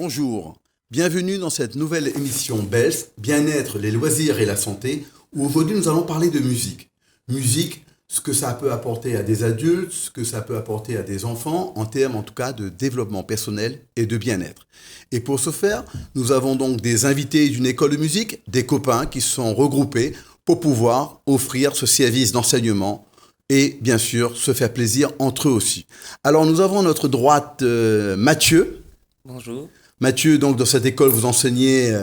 Bonjour, bienvenue dans cette nouvelle émission BELS, Bien-être, les loisirs et la santé, où aujourd'hui nous allons parler de musique. Musique, ce que ça peut apporter à des adultes, ce que ça peut apporter à des enfants, en termes en tout cas de développement personnel et de bien-être. Et pour ce faire, nous avons donc des invités d'une école de musique, des copains qui se sont regroupés pour pouvoir offrir ce service d'enseignement et bien sûr se faire plaisir entre eux aussi. Alors nous avons à notre droite Mathieu. Bonjour. Mathieu, donc dans cette école, vous enseignez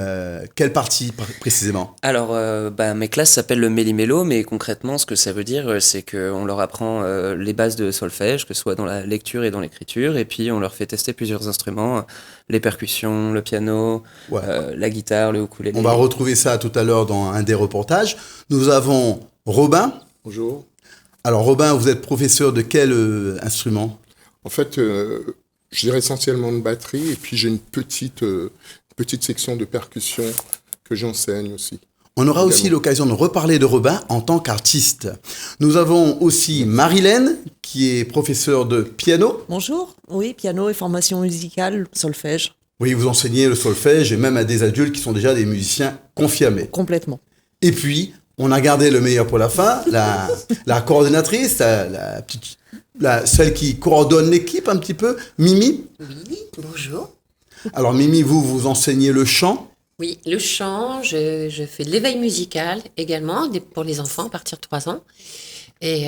quelle partie précisément ? Alors, mes classes s'appellent le Méli-Mélo, mais concrètement, ce que ça veut dire, c'est qu'on leur apprend les bases de solfège, que ce soit dans la lecture et dans l'écriture, et puis on leur fait tester plusieurs instruments, les percussions, le piano, la guitare, le ukulélé. On va retrouver ça tout à l'heure dans un des reportages. Nous avons Robin. Bonjour. Alors Robin, vous êtes professeur de quel instrument ? En fait, je dirais essentiellement de batterie, et puis j'ai une petite section de percussion que j'enseigne aussi. On aura aussi l'occasion de reparler de Robin en tant qu'artiste. Nous avons aussi Marilène, qui est professeure de piano. Bonjour, oui, piano et formation musicale, solfège. Oui, vous enseignez le solfège et même à des adultes qui sont déjà des musiciens confirmés. Complètement. Et puis, on a gardé le meilleur pour la fin, la coordonnatrice, celle qui coordonne l'équipe un petit peu, Mimi. Oui, bonjour. Alors Mimi, vous enseignez le chant. Oui, le chant, je fais de l'éveil musical également pour les enfants à partir de 3 ans. Et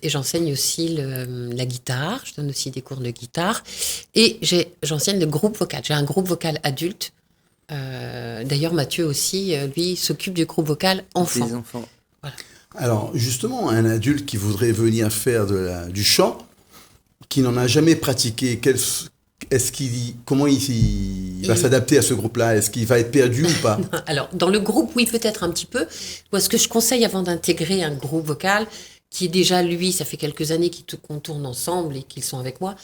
j'enseigne aussi la guitare, je donne aussi des cours de guitare. Et j'enseigne le groupe vocal. J'ai un groupe vocal adulte. D'ailleurs, Mathieu aussi, lui, s'occupe du groupe vocal enfant. Des enfants. Voilà. Alors justement, un adulte qui voudrait venir faire du chant, qui n'en a jamais pratiqué, comment il va s'adapter à ce groupe-là ? Est-ce qu'il va être perdu ou pas ? Alors, dans le groupe, oui, peut-être un petit peu. Moi, ce que je conseille avant d'intégrer un groupe vocal, qui est déjà, lui, ça fait quelques années qu'on tourne ensemble et qu'ils sont avec moi.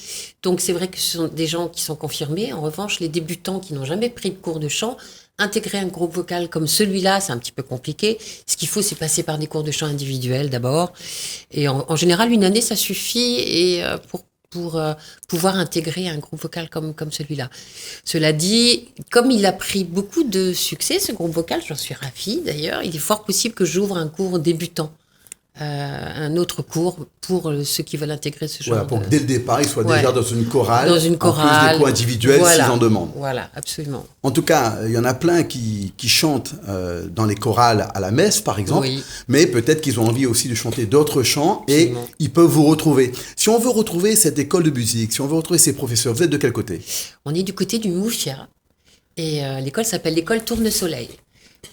Donc, c'est vrai que ce sont des gens qui sont confirmés. En revanche, les débutants qui n'ont jamais pris de cours de chant, intégrer un groupe vocal comme celui-là, c'est un petit peu compliqué. Ce qu'il faut, c'est passer par des cours de chant individuels d'abord. Et en général, une année, ça suffit et pour pouvoir intégrer un groupe vocal comme celui-là. Cela dit, comme il a pris beaucoup de succès, ce groupe vocal, j'en suis ravie d'ailleurs, il est fort possible que j'ouvre un cours débutant, un autre cours pour ceux qui veulent intégrer ce genre. Voilà, pour que dès le départ, ils soient déjà dans une chorale, en plus des cours individuels s'ils en demandent. Voilà, absolument. En tout cas, il y en a plein qui chantent dans les chorales à la messe, par exemple, mais peut-être qu'ils ont envie aussi de chanter d'autres chants et ils peuvent vous retrouver. Si on veut retrouver cette école de musique, si on veut retrouver ces professeurs, vous êtes de quel côté ? On est du côté du Moufia et l'école s'appelle l'école Tournesoleil.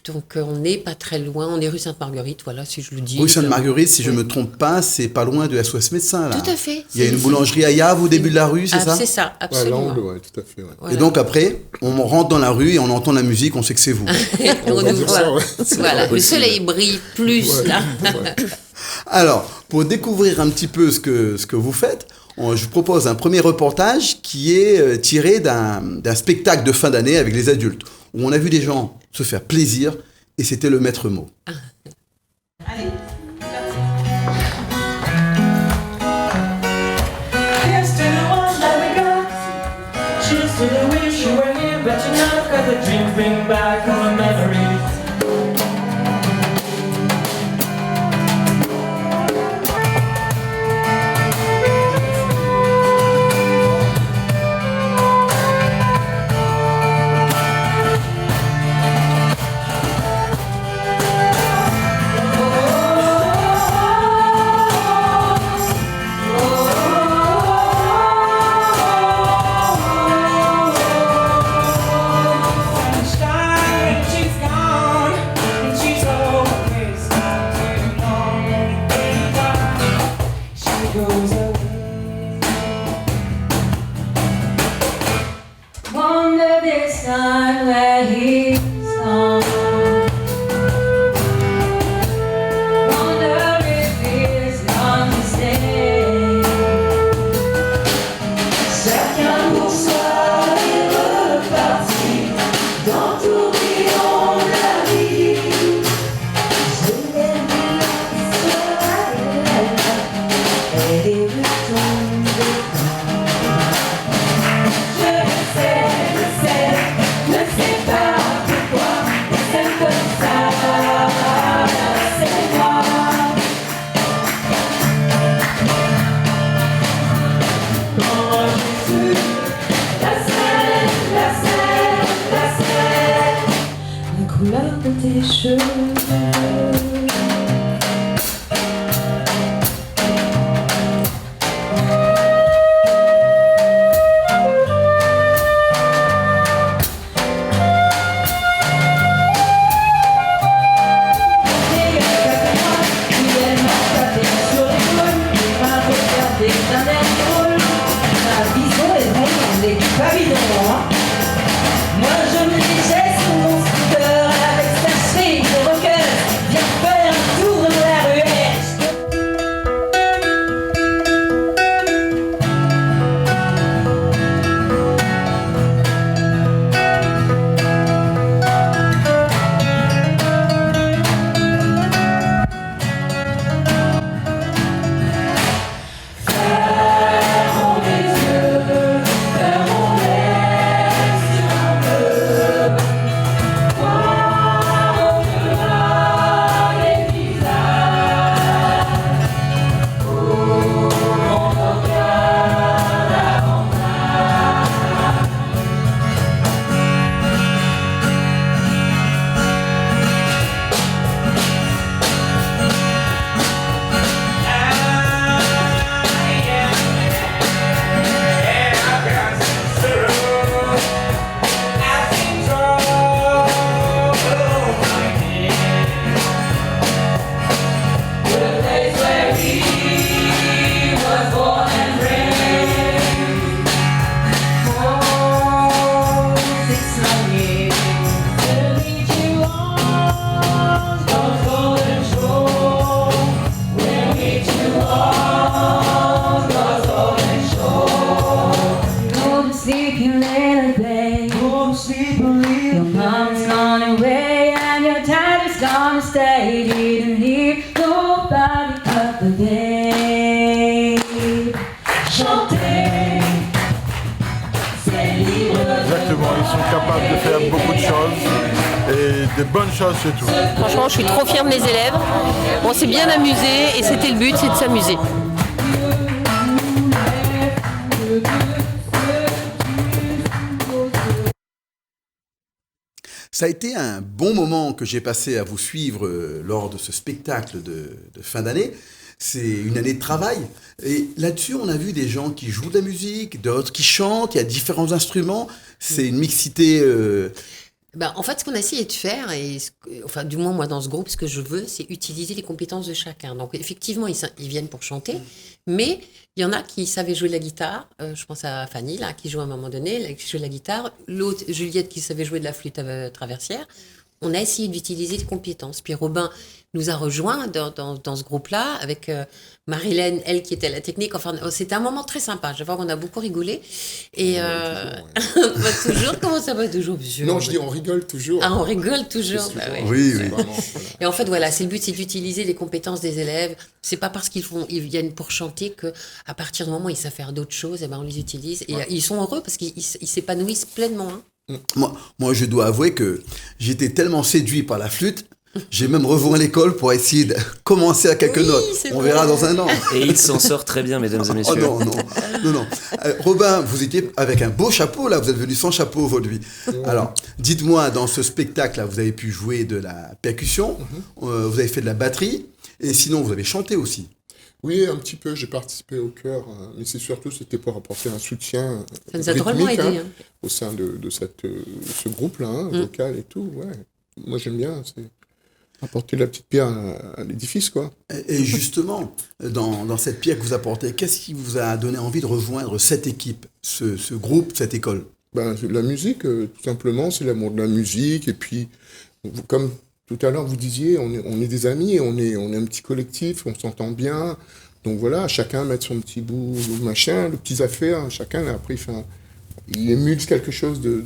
Donc, on n'est pas très loin. On est rue Sainte-Marguerite, voilà, si je le dis. Rue Sainte-Marguerite, si je ne me trompe pas, c'est pas loin de SOS Médecins, là. Tout à fait. Il y a une boulangerie à Yave au début de la rue, c'est ça ? C'est ça, absolument. L'angle, oui, tout à fait. Ouais. Voilà. Et donc, après, on rentre dans la rue et on entend la musique, on sait que c'est vous. On va dire ça, ouais. Voilà, le soleil brille plus, là. Ouais. Alors, pour découvrir un petit peu ce que vous faites, je vous propose un premier reportage qui est tiré d'un spectacle de fin d'année avec les adultes, où on a vu des gens se faire plaisir. Et c'était le maître mot. Allez, here's to the ones that we got. Cheers to the wish you were here, but you're not. 'Cause the dreams bring back all the memories. Sky, when she's gone. Moi je me disais sur mon scooter avec sa chemise de rocker, viens faire un tour dans la ruelle. Stay, didn't hear nobody but the day. Chanter, c'est libre. Exactement, ils sont capables de faire beaucoup de choses et de bonnes choses surtout. Franchement, je suis trop fière de mes élèves. On s'est bien amusé et c'était le but, c'est de s'amuser. Ça a été un bon moment que j'ai passé à vous suivre lors de ce spectacle de fin d'année. C'est une année de travail. Et là-dessus, on a vu des gens qui jouent de la musique, d'autres qui chantent, il y a différents instruments. C'est une mixité... En fait, ce qu'on a essayé de faire, enfin, du moins moi dans ce groupe, ce que je veux, c'est utiliser les compétences de chacun. Donc effectivement, ils viennent pour chanter, mais il y en a qui savaient jouer de la guitare. Je pense à Fanny, là, qui joue à un moment donné, qui joue de la guitare. L'autre, Juliette, qui savait jouer de la flûte traversière. On a essayé d'utiliser les compétences. Puis Robin nous a rejoints dans ce groupe-là, avec Marilène, elle qui était à la technique. Enfin, c'était un moment très sympa. Je vois qu'on a beaucoup rigolé. Et pas toujours. Comment ça va toujours, monsieur? Non, je dis on rigole toujours. Ah, on rigole toujours. Bah, ouais. Oui, oui. Vraiment, voilà. Et en fait, voilà, c'est le but, c'est d'utiliser les compétences des élèves. C'est pas parce ils viennent pour chanter que, à partir du moment où ils savent faire d'autres choses, on les utilise. Et ils sont heureux parce qu'ils s'épanouissent pleinement. Hein. Moi, je dois avouer que j'étais tellement séduit par la flûte, j'ai même rejoint l'école pour essayer de commencer à quelques notes. On verra dans un an. Et il s'en sort très bien, mesdames et Oh messieurs. non. Robin, vous étiez avec un beau chapeau, là, vous êtes venu sans chapeau aujourd'hui. Alors, dites-moi, dans ce spectacle-là, vous avez pu jouer de la percussion, vous avez fait de la batterie, et sinon, vous avez chanté aussi. Oui, un petit peu, j'ai participé au chœur, mais c'était pour apporter un soutien Ça nous a drôlement rythmique, aidé. Hein. au sein de ce groupe-là, vocal et tout. Ouais. Moi, j'aime bien, c'est apporter la petite pierre à l'édifice, quoi. Et justement, dans cette pierre que vous apportez, qu'est-ce qui vous a donné envie de rejoindre cette équipe, ce groupe, cette école? La musique, tout simplement, c'est l'amour de la musique, et puis, comme tout à l'heure, vous disiez, on est des amis, on est un petit collectif, on s'entend bien. Donc voilà, chacun met son petit bout de machin, de petites affaires, chacun après il émule quelque chose de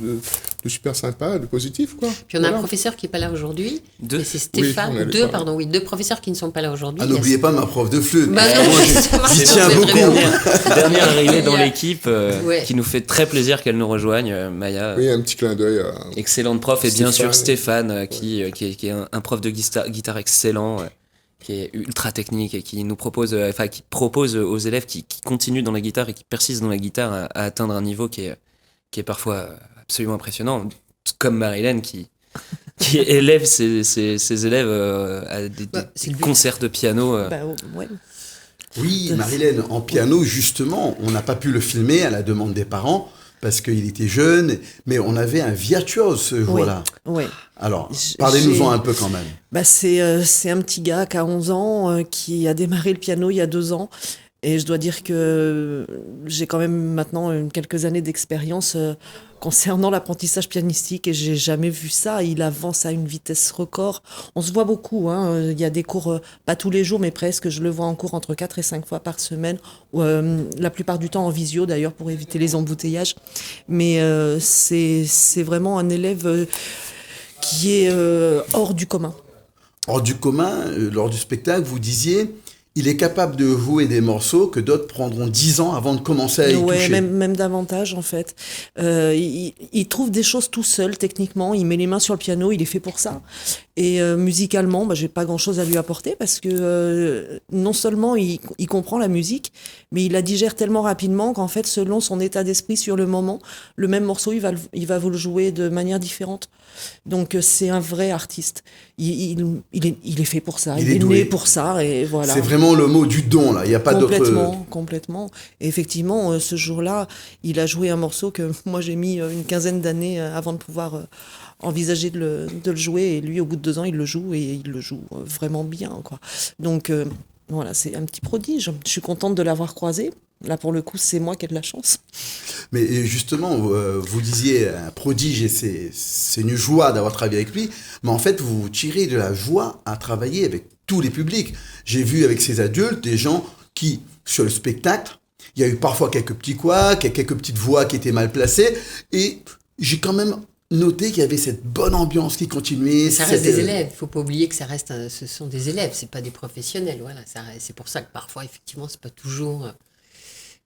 super sympa, de positif, quoi. Puis on a un professeur qui n'est pas là aujourd'hui. Deux. Et c'est Stéphane. Oui, Deux professeurs qui ne sont pas là aujourd'hui. Ah, n'oubliez pas ma prof de flûte. Bah non, Moi, justement, j'y c'est tiens vrai, beaucoup. Dernière arrivée dans Il y a- l'équipe, Ouais. qui nous fait très plaisir qu'elle nous rejoigne, Maya. Oui, un petit clin d'œil à... Excellente prof, et bien sûr Stéphane. Stéphane, qui est un prof de guitare excellent, qui est ultra technique et qui nous propose, qui propose aux élèves qui continuent dans la guitare et qui persistent dans la guitare à atteindre un niveau qui est parfois absolument impressionnant, comme Marilène qui qui élève ses élèves à des c'est le but. concerts de piano. Bah, ouais. Oui, Marilène, en piano, justement, on n'a pas pu le filmer à la demande des parents parce qu'il était jeune, mais on avait un virtuose ce jour-là. Oui. Alors, J'ai- parlez-nous-en un peu quand même. Bah, c'est un petit gars qui a 11 ans, qui a démarré le piano il y a 2 ans. Et je dois dire que j'ai quand même maintenant quelques années d'expérience concernant l'apprentissage pianistique et j'ai jamais vu ça. Il avance à une vitesse record. On se voit beaucoup, hein. Il y a des cours, pas tous les jours, mais presque. Je le vois en cours entre 4 et 5 fois par semaine. La plupart du temps en visio d'ailleurs pour éviter les embouteillages. Mais c'est vraiment un élève qui est hors du commun. Hors du commun, lors du spectacle, vous disiez, il est capable de jouer des morceaux que d'autres prendront 10 ans avant de commencer à y Ouais, toucher. même davantage en fait. Il trouve des choses tout seul techniquement, il met les mains sur le piano, il est fait pour ça. Et musicalement, bah, j'ai pas grand-chose à lui apporter parce que non seulement il comprend la musique, mais il la digère tellement rapidement qu'en fait, selon son état d'esprit sur le moment, le même morceau, il va vous le jouer de manière différente. Donc c'est un vrai artiste. Il est fait pour ça, Il il est est doué. né pour ça et voilà. C'est vraiment le mot du don, là. Il n'y a pas d'autre... Complètement. Et effectivement, ce jour-là, il a joué un morceau que moi j'ai mis une quinzaine d'années avant de pouvoir envisager de le jouer. Et lui, au bout de 2 ans, il le joue et il le joue vraiment bien, quoi. Donc voilà, c'est un petit prodige. Je suis contente de l'avoir croisé. Là, pour le coup, c'est moi qui ai de la chance. Mais justement, vous disiez un prodige et c'est une joie d'avoir travaillé avec lui. Mais en fait, vous tirez de la joie à travailler avec tous les publics. J'ai vu avec ces adultes des gens qui, sur le spectacle, il y a eu parfois quelques petits couacs, quelques petites voix qui étaient mal placées. Et j'ai quand même noté qu'il y avait cette bonne ambiance qui continuait. Ça reste des élèves. Il ne faut pas oublier que ce sont des élèves, c'est pas des professionnels. Voilà, c'est pour ça que parfois, effectivement, c'est pas toujours.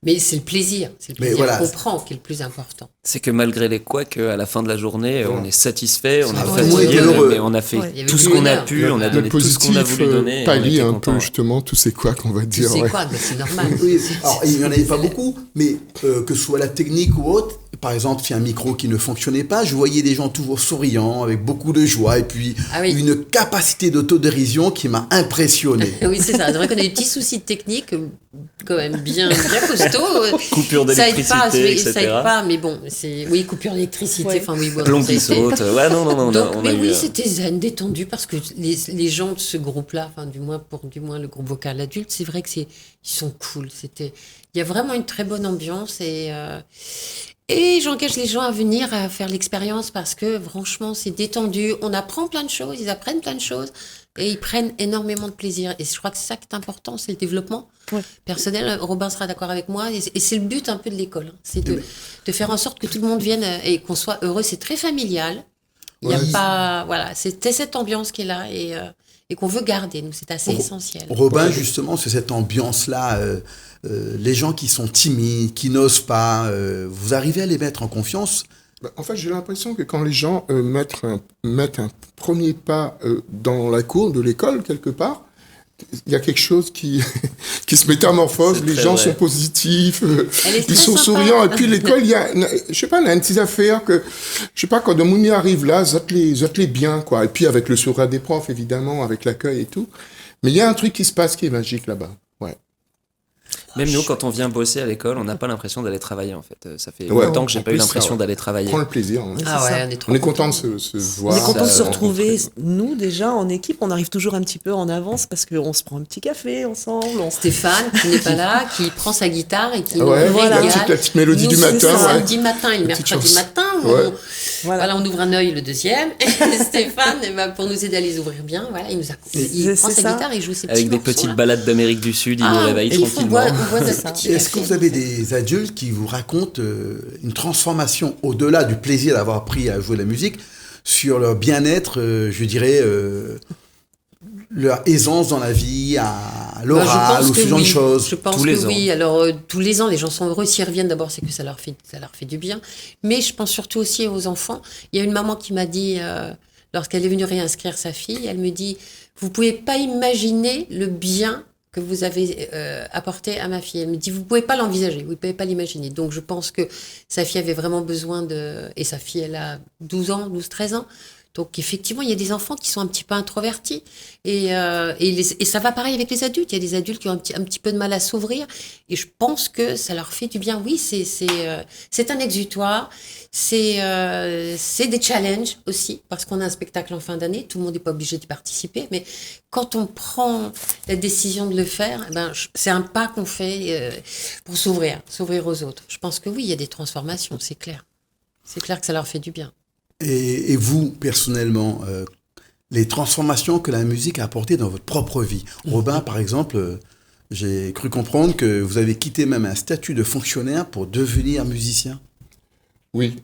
Mais c'est le plaisir voilà. qu'on prend qui est le plus important. C'est que malgré les couacs, à la fin de la journée, on est satisfait, on est Ouais, fatigué, heureux. mais on a fait Ouais. tout ce qu'on a pu, on a Le donné tout ce qu'on a positif voulu donner. et on pallie était un content. peu justement tous ces couacs, on va dire. Tu sais ouais. quoi, mais c'est normal. Oui, alors, il n'y en avait pas beaucoup, mais que ce soit la technique ou autre, par exemple, s'il y a un micro qui ne fonctionnait pas, je voyais des gens toujours souriants, avec beaucoup de joie, et puis une capacité d'autodérision qui m'a impressionné. Oui, c'est ça. C'est vrai qu'on a des petits soucis de technique, quand même bien costauds. Coupure d'électricité, Ça aide etc. pas, mais bon, oui, coupure d'électricité. Ouais. Enfin, oui, bon, Plomb ça a qui été- saute. Ouais, non, on a Donc, mais eu, oui, c'était zen, détendu, parce que les gens de ce groupe-là, enfin, du moins le groupe vocal adulte, c'est vrai que ils sont cool. Il y a vraiment une très bonne ambiance et j'engage les gens à venir à faire l'expérience parce que franchement, c'est détendu. On apprend plein de choses, ils apprennent plein de choses et ils prennent énormément de plaisir. Et je crois que c'est ça qui est important, c'est le développement personnel. Robin sera d'accord avec moi et c'est le but un peu de l'école. Hein. C'est de faire en sorte que tout le monde vienne et qu'on soit heureux. C'est très familial. Il y a pas, voilà, c'était cette ambiance qui est là et qu'on veut garder. Nous, c'est assez essentiel. Robin, justement, c'est cette ambiance-là. Les gens qui sont timides, qui n'osent pas, vous arrivez à les mettre en confiance? En fait, j'ai l'impression que quand les gens mettent un premier pas dans la cour de l'école, quelque part, il y a quelque chose qui se métamorphose, C'est les très gens vrai. sont positifs, Elle est ils très sont sympa. souriants, et puis l'école, il y a, je sais pas, il y a une petite affaire que, je sais pas, quand Mouni arrive là, zot les bien, quoi, et puis avec le sourire des profs, évidemment, avec l'accueil et tout, mais il y a un truc qui se passe qui est magique là-bas, ouais. Même nous, quand on vient bosser à l'école, on n'a pas l'impression d'aller travailler, en fait. Ça fait Ouais, longtemps que j'ai en pas eu plus, l'impression ça, d'aller travailler. Prends le plaisir, hein. Ah c'est ouais, ça. on est trop On est content contents. de se On voir. est content de se rencontrer. retrouver, nous déjà en équipe, on arrive toujours un petit peu en avance parce qu'on se prend un petit café ensemble. Stéphane, qui n'est pas là, qui prend sa guitare et qui nous Ouais, régale. la petite mélodie Nous, du c'est matin, le ouais. samedi matin et le La petite mercredi chanson. matin. Ouais. Voilà, on ouvre un œil le deuxième. Et Stéphane, pour nous aider à les ouvrir bien, voilà, il prend c'est sa ça. guitare et il joue ses petits Avec des morceaux, petites là. balades d'Amérique du Sud, il nous réveille et il faut tranquillement. on voit notre petit Est-ce que café. vous avez des adultes qui vous racontent une transformation au-delà du plaisir d'avoir appris à jouer la musique sur leur bien-être, je dirais, leur aisance dans la vie, à l'oral ou ce genre de choses? Je pense Tous les que ans. oui. Alors, tous les ans, les gens sont heureux. S'ils reviennent, d'abord, c'est que ça leur fait du bien. Mais je pense surtout aussi aux enfants. Il y a une maman qui m'a dit, lorsqu'elle est venue réinscrire sa fille, elle me dit, vous pouvez pas imaginer le bien que vous avez apporté à ma fille. Elle me dit, vous pouvez pas l'envisager, vous pouvez pas l'imaginer. Donc, je pense que sa fille avait vraiment besoin et sa fille, elle a 12 ans, 13 ans, Donc effectivement, il y a des enfants qui sont un petit peu introvertis. Et ça va pareil avec les adultes. Il y a des adultes qui ont un petit peu de mal à s'ouvrir. Et je pense que ça leur fait du bien. Oui, c'est un exutoire. C'est des challenges aussi, parce qu'on a un spectacle en fin d'année. Tout le monde n'est pas obligé d'y participer. Mais quand on prend la décision de le faire, c'est un pas qu'on fait pour s'ouvrir aux autres. Je pense que oui, il y a des transformations, c'est clair. C'est clair que ça leur fait du bien. Et vous, personnellement, les transformations que la musique a apportées dans votre propre vie. Robin, par exemple, j'ai cru comprendre que vous avez quitté même un statut de fonctionnaire pour devenir musicien. Oui.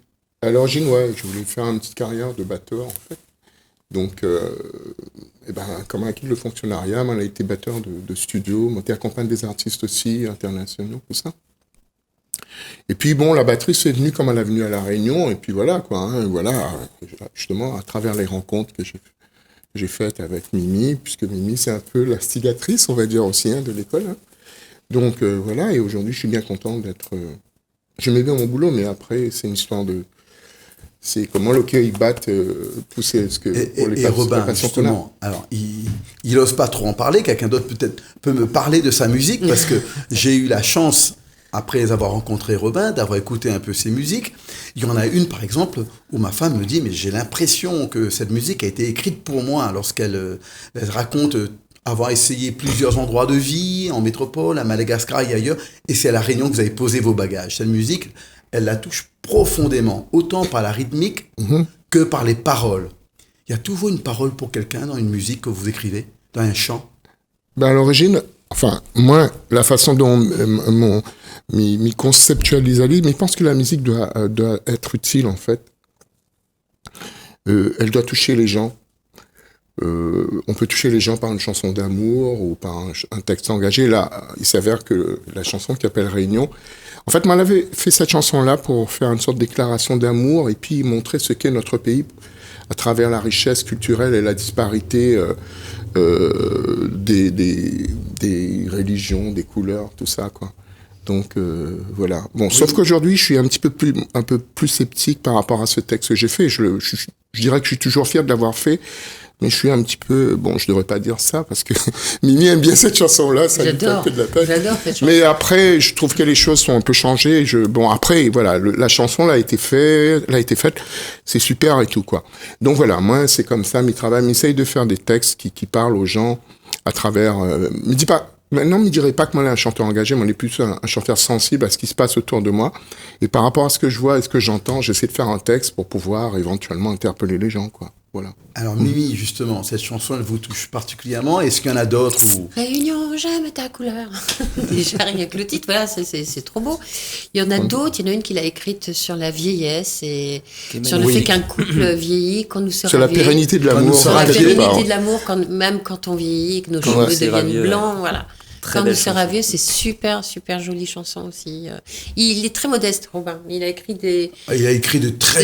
À l'origine, ouais, je voulais faire une petite carrière de batteur, en fait. Donc, comme acquis le fonctionnariat, on a été batteur de studio, monté accompagné des artistes aussi, internationaux, tout ça. Et puis, bon, la batterie, c'est venu comme elle est venue à La Réunion, et puis voilà, quoi. Voilà, justement, à travers les rencontres que j'ai faites avec Mimi, puisque Mimi, c'est un peu l'instigatrice, on va dire aussi, de l'école. Donc, voilà, et aujourd'hui, je suis bien content d'être... J'aimais bien mon boulot, mais après, c'est une histoire de... C'est comment le cœur, il batte, pousser ce que... Et Robin, justement, alors, il n'ose pas trop en parler, quelqu'un d'autre peut-être peut me parler de sa musique, parce que j'ai eu la chance, après avoir rencontré Robin, d'avoir écouté un peu ses musiques. Il y en a une, par exemple, où ma femme me dit, mais j'ai l'impression que cette musique a été écrite pour moi, lorsqu'elle elle raconte avoir essayé plusieurs endroits de vie, en métropole, à Madagascar et ailleurs, et c'est à La Réunion que vous avez posé vos bagages. Cette musique, elle la touche profondément, autant par la rythmique que par les paroles. Il y a toujours une parole pour quelqu'un dans une musique que vous écrivez, dans un chant? À l'origine, enfin, moi, la façon dont m'y conceptualise, mais je pense que la musique doit être utile, en fait. Elle doit toucher les gens. On peut toucher les gens par une chanson d'amour ou par un texte engagé. Là, il s'avère que la chanson qui s'appelle Réunion, en fait, moi, j'avais fait cette chanson-là pour faire une sorte de déclaration d'amour et puis montrer ce qu'est notre pays à travers la richesse culturelle et la disparité des religions, des couleurs, tout ça, quoi. Donc, voilà. Bon, oui. Sauf qu'aujourd'hui, je suis un peu plus sceptique par rapport à ce texte que j'ai fait. Je dirais que je suis toujours fier de l'avoir fait. Mais je suis un petit peu... Bon, je devrais pas dire ça, parce que Mimi aime bien cette chanson-là, ça lui fait un peu de la peine. J'adore cette chanson. Mais après, je trouve que les choses sont un peu changées. Bon, après, voilà, la chanson, elle a été faite, c'est super et tout, quoi. Donc voilà, moi, c'est comme ça, mes travaux, j'essaye de faire des textes qui parlent aux gens à travers... Maintenant, ne me dirait pas que moi, je suis un chanteur engagé, mais on est plus un chanteur sensible à ce qui se passe autour de moi. Et par rapport à ce que je vois et ce que j'entends, j'essaie de faire un texte pour pouvoir éventuellement interpeller les gens, quoi. Voilà. Alors Mimi, justement, cette chanson, elle vous touche particulièrement. Est-ce qu'il y en a d'autres où... Réunion, j'aime ta couleur. Déjà, rien que le titre, voilà, c'est trop beau. Il y en a d'autres. Il y en a une qu'il a écrite sur la vieillesse et sur le fait qu'un couple vieillit quand nous sera sur la pérennité de l'amour. Sur la pérennité de l'amour, même quand on vieillit, que nos cheveux deviennent blancs, voilà. Quand nous sera vieux, c'est super, super jolie chanson aussi. Il est très modeste, Robin. Il a écrit de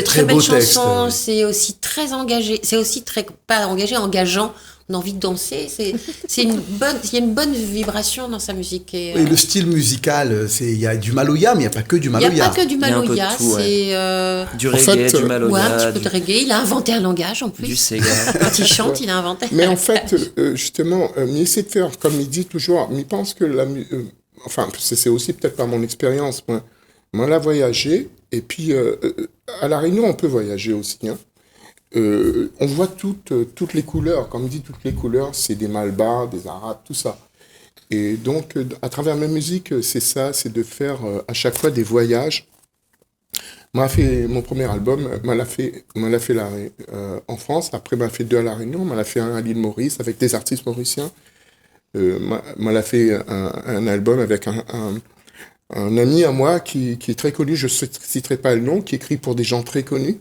très beaux textes. Chansons. C'est aussi très engagé. C'est aussi très, pas engagé, engageant. On a envie de danser. Il y a une bonne vibration dans sa musique. Et le style musical, il y a du maloya, mais il n'y a pas que du maloya. Il n'y a pas que du maloya. Du reggae, du maloya. Ouais, un petit peu de reggae. Il a inventé un langage en plus. Du Sega. Quand il chante, il a inventé. Mais en fait, justement, il essaie de faire, comme il dit toujours, il pense que c'est aussi peut-être par mon expérience. Moi, là, voyager. Et puis, à La Réunion, on peut voyager aussi, hein. On voit toutes les couleurs. Comme dit, toutes les couleurs, c'est des Malbars, des Arabes, tout ça. Et donc, à travers ma musique, c'est ça, c'est de faire à chaque fois des voyages. Moi, fait mon premier album, m'a fait en France. Après, m'a fait 2 à La Réunion. M'a fait un à l'île Maurice avec des artistes mauriciens. M'a fait un album avec un ami à moi qui est très connu, je ne citerai pas le nom, qui écrit pour des gens très connus.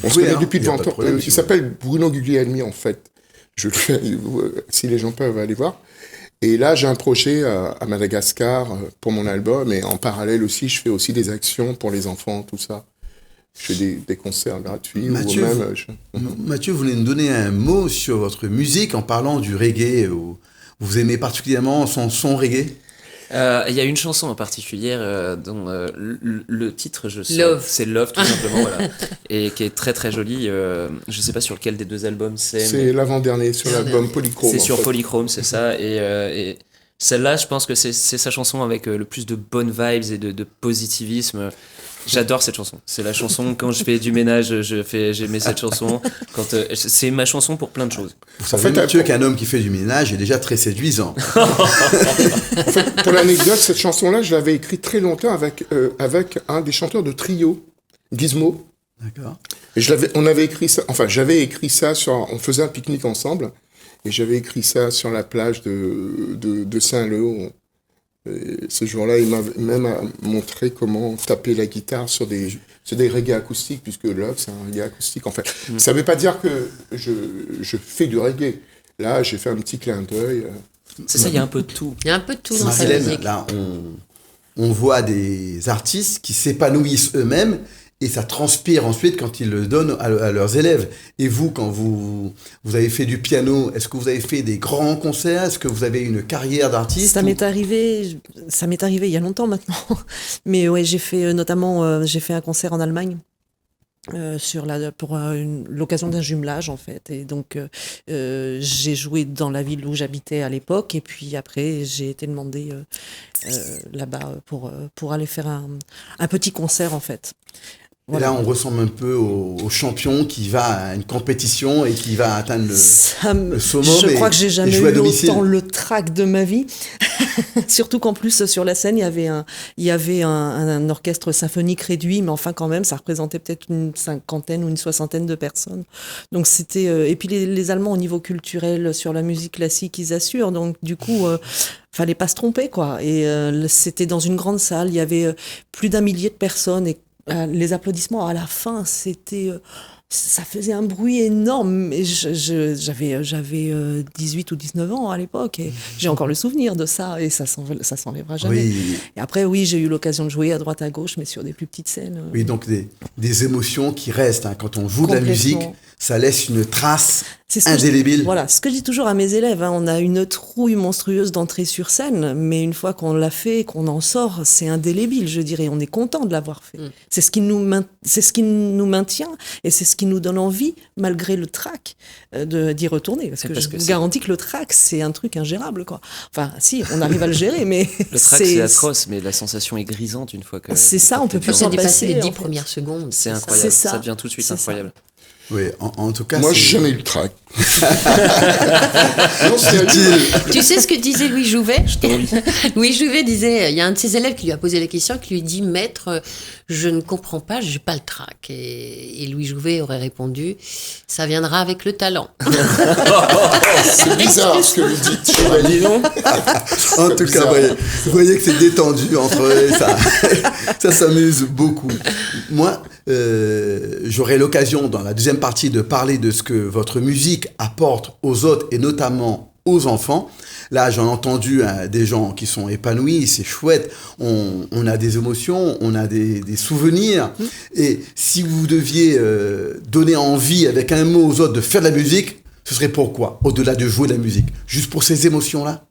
On se connaît depuis 20 ans. Il s'appelle Bruno Guglielmi, en fait. Je le fais, si les gens peuvent aller voir. Et là, j'ai un projet à Madagascar pour mon album. Et en parallèle aussi, je fais aussi des actions pour les enfants, tout ça. Je fais des concerts gratuits. Mathieu, Mathieu, vous voulez nous donner un mot sur votre musique en parlant du reggae. Vous aimez particulièrement son reggae ? Il y a une chanson en particulier dont le titre, je sais, Love. c'est Love tout simplement, voilà, et qui est très très jolie. Je sais pas sur lequel des deux albums c'est. C'est l'avant-dernier sur l'album Polychrome. C'est en sur fait. Polychrome, c'est ça. Et celle-là, je pense que c'est sa chanson avec le plus de bonnes vibes et de positivisme. J'adore cette chanson. C'est la chanson quand je fais du ménage, j'aimais cette chanson. C'est ma chanson pour plein de choses. Vous savez, Mathieu, qu'un homme qui fait du ménage est déjà très séduisant. En fait, pour l'anecdote, cette chanson-là, je l'avais écrite très longtemps avec un des chanteurs de Trio, Gizmo. D'accord. Et j'avais écrit ça on faisait un pique-nique ensemble, et j'avais écrit ça sur la plage de Saint-Leu. Et ce jour-là, il m'a même montré comment taper la guitare sur des reggae acoustiques, puisque Love, c'est un reggae acoustique, en fait. Ça ne veut pas dire que je fais du reggae. Là, j'ai fait un petit clin d'œil. C'est ça, il y a un peu de tout. Il y a un peu de tout dans sa Marilène, musique. là, on voit des artistes qui s'épanouissent eux-mêmes et ça transpire ensuite quand ils le donnent à leurs élèves. Et vous, quand vous avez fait du piano, est-ce que vous avez fait des grands concerts? Est-ce que vous avez une carrière d'artiste? Ça m'est arrivé il y a longtemps maintenant. Mais ouais, j'ai fait notamment j'ai fait un concert en Allemagne. Pour l'occasion d'un jumelage en fait, et donc j'ai joué dans la ville où j'habitais à l'époque, et puis après j'ai été demandée là-bas pour aller faire un petit concert en fait. Voilà. Et là, on ressemble un peu au champion qui va à une compétition et qui va atteindre le summum. Je crois que j'ai jamais jouer à eu domicile. autant le trac de ma vie. Surtout qu'en plus, sur la scène, il y avait un orchestre symphonique réduit, mais enfin, quand même, ça représentait peut-être une 50aine ou une 60aine de personnes. Donc, c'était. Et puis, les Allemands, au niveau culturel, sur la musique classique, ils assurent. Donc, du coup. Fallait pas se tromper, quoi. Et c'était dans une grande salle, il y avait plus d'1 millier de personnes, et les applaudissements à la fin, c'était ça faisait un bruit énorme. Et j'avais 18 ou 19 ans à l'époque, et j'ai encore le souvenir de ça, et ça s'enlèvera jamais. Oui. Et après, oui, j'ai eu l'occasion de jouer à droite à gauche, mais sur des plus petites scènes. Oui, donc des émotions qui restent. Hein. Quand on joue de la musique, ça laisse une trace indélébile. Voilà, ce que je dis toujours à mes élèves, hein, on a une trouille monstrueuse d'entrée sur scène, mais une fois qu'on l'a fait, qu'on en sort, c'est indélébile, je dirais. On est content de l'avoir fait. C'est ce qui nous maintient, et c'est ce qui nous donne envie, malgré le trac, d'y retourner. Parce que je vous garantis que le trac, c'est un truc ingérable, quoi. Enfin, si, on arrive à le gérer, mais le trac, c'est atroce, mais la sensation est grisante une fois que... C'est ça, on peut plus s'en dépasser passer. les 10 premières secondes. C'est incroyable, ça devient tout de suite incroyable. Oui, en tout cas, moi, j'ai jamais eu le trac. Tu sais ce que disait Louis Jouvet? Louis Jouvet disait, il y a un de ses élèves qui lui a posé la question, qui lui dit: Maître, je ne comprends pas, j'ai pas le trac. Et Louis Jouvet aurait répondu: ça viendra avec le talent. C'est bizarre ce que vous dites, chevalier. En tout cas, vous voyez que c'est détendu entre eux, ça s'amuse beaucoup. Moi, j'aurai l'occasion dans la deuxième partie de parler de ce que votre musique apporte aux autres et notamment aux enfants. Là, j'en ai entendu des gens qui sont épanouis, c'est chouette, on a des émotions, on a des souvenirs. Et si vous deviez donner envie avec un mot aux autres de faire de la musique, ce serait pourquoi? Au-delà de jouer de la musique, juste pour ces émotions-là?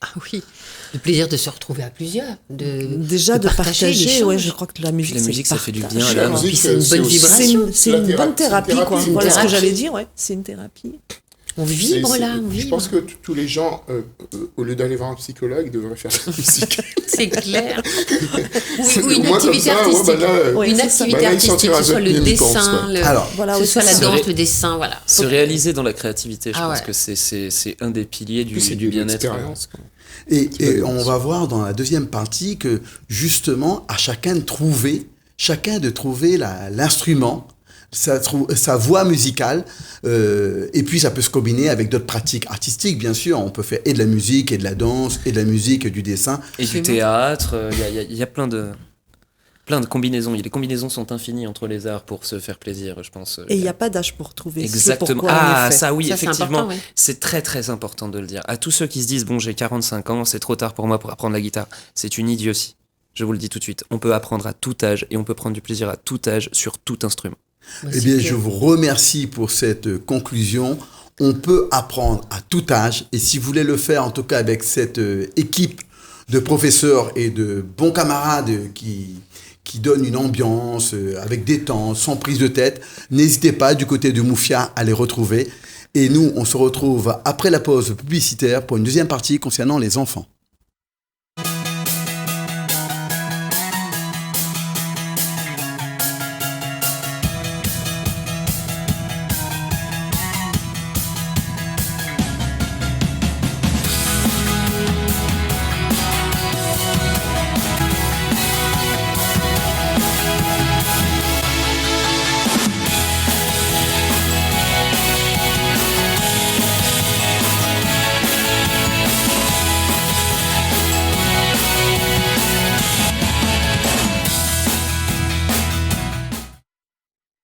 Ah oui, le plaisir de se retrouver à plusieurs, de partager. Ouais, je crois que la musique, ça fait du bien à l'âme. Et puis c'est une bonne vibration. C'est une bonne thérapie, quoi. Voilà ce que j'allais dire, ouais. C'est une thérapie. On vibre là, on vibre. Je pense que tous les gens, au lieu d'aller voir un psychologue, devraient faire de la musique. C'est clair. Ou une activité artistique. Une activité artistique, que ce soit le dessin, que ce soit la danse, le dessin, voilà. Se réaliser dans la créativité, je pense que c'est un des piliers du bien-être. Et on va voir dans la deuxième partie que justement, à chacun de trouver l'instrument, sa voix musicale, et puis ça peut se combiner avec d'autres pratiques artistiques, bien sûr. On peut faire et de la musique, et de la danse, et de la musique, et du dessin. Et du théâtre, il y a plein de combinaisons. Les combinaisons sont infinies entre les arts pour se faire plaisir, je pense. Et il n'y a pas d'âge pour trouver. Exactement. Ça oui, effectivement. C'est très très important de le dire. À tous ceux qui se disent, bon, j'ai 45 ans, c'est trop tard pour moi pour apprendre la guitare, c'est une idiotie. Je vous le dis tout de suite. On peut apprendre à tout âge, et on peut prendre du plaisir à tout âge sur tout instrument. Eh bien, je vous remercie pour cette conclusion. On peut apprendre à tout âge, et si vous voulez le faire, en tout cas avec cette équipe de professeurs et de bons camarades qui donnent une ambiance avec détente, sans prise de tête. N'hésitez pas du côté de Moufia à les retrouver. Et nous, on se retrouve après la pause publicitaire pour une deuxième partie concernant les enfants.